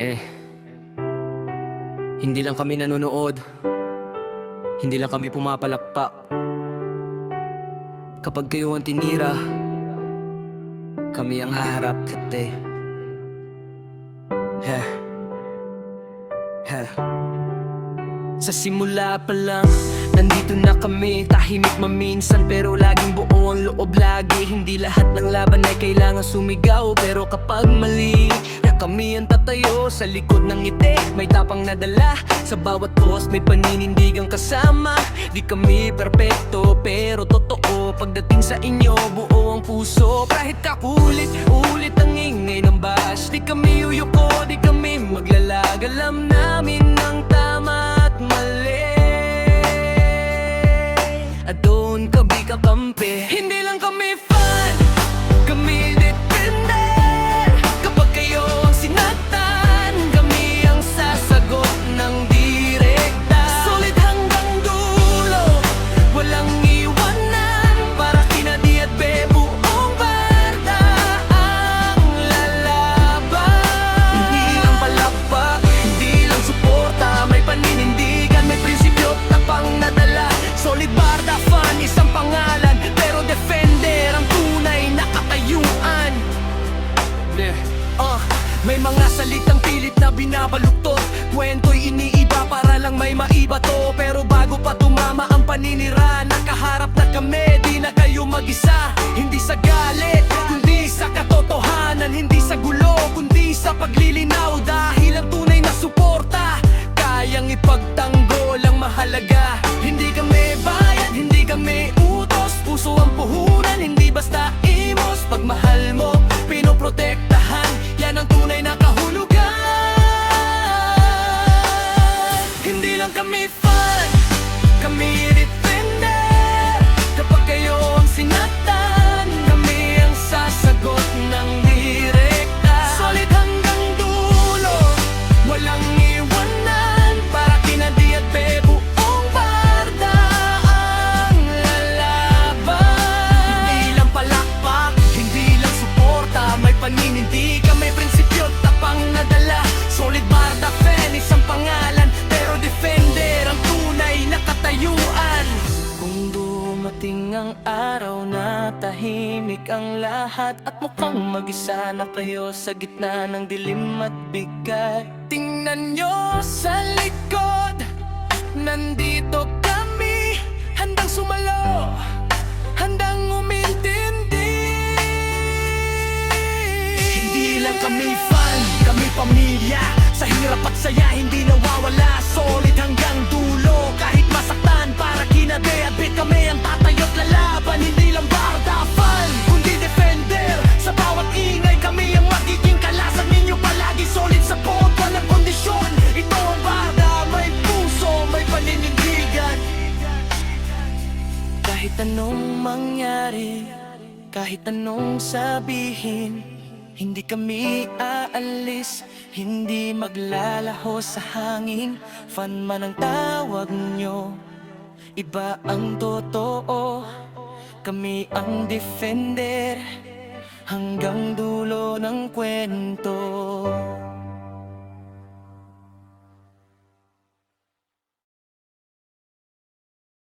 Eh, hindi lang kami nanonood, hindi lang kami pumapalakpak. Kapag kayo ang tinira, kami ang haharap kate. Heh, heh. Sa simula pa lang, nandito na kami. Tahimik maminsan pero laging buo ang loob lagi. Hindi lahat ng laban ay kailangan sumigaw, pero kapag mali na kami ang tatayo sa likod ng ngiti. May tapang nadala sa bawat post, may paninindigang kasama. Di kami perpekto pero totoo. Pagdating sa inyo, buo ang puso. Kahit kakulit-ulit ang ingay ng bash, di kami uyuko, di kami maglalag. Alam namin ang tama at mali, at doon kami kakampi. Hindi lang kami fan, kami depende. Kapag kayo ang sinaktan, kami ang sasagot ng direkta. Solid hanggang dulo, walang iwanan. Para kina Di at Be, buong barda ang lalaban. Hindi lang palakpak, hindi lang suporta. May paninindigan, may prinsipyo, tapang nadala. Solid barda fan, isang pangalan, pero defender ang tunay na katayuan. May mga salitang pilit na binabaluktot, kwento'y iniiba para lang may maibato. Pero bago pa tumama ang paninira, nakaharap na kami, di na kayo mag-isa. Hindi sa galit, kundi sa katotohanan. Hindi sa gulo, kundi sa paglilinaw. Dahil ang tunay na suporta, kayang ipagtanggol ang mahalaga. Hindi kami bayad, hindi kami utos. Puso ang puhunan, hindi basta imos. Pagmahal mo, pinoprotektahan, yan ang tunay na kahulugan. Hindi lang kami fan, kami defender. Kapag kayo ang sinaktan, kami ang sasagot ng direkta. Solid hanggang dulo, walang iwanan. Para kina Di at Be, buong barda ang lalaban. Hindi lang palakpak, hindi lang suporta. May paninindigan, may prinsipyo, tapang nadala. Solid barda fan, isang pangalan, pero defender ang tunay na katayuan. Kung dumating ang araw na tahimik ang lahat, at mukhang mag-isa na kayo sa gitna ng dilim at bigat, tingnan nyo sa likod, nandito kami, handang sumalo, handang umintindi. Hindi lang kami fan, kami pamilya. Sa hirap at saya, hindi nawawala. Solid hanggang dulo, kahit masaktan. Para kina Di at Be, kami ang tatayo't lalaban. Hindi lang barda fan, kundi defender. Sa bawat ingay, kami ang magiging kalasan ninyo palagi. Solid support, walang kondisyon. Ito ang barda, may puso, may paninindigan. Kahit anong mangyari, kahit anong sabihin, hindi kami aalis, hindi maglalaho sa hangin. Fan man ang tawag nyo, iba ang totoo. Kami ang defender hanggang dulo ng kwento.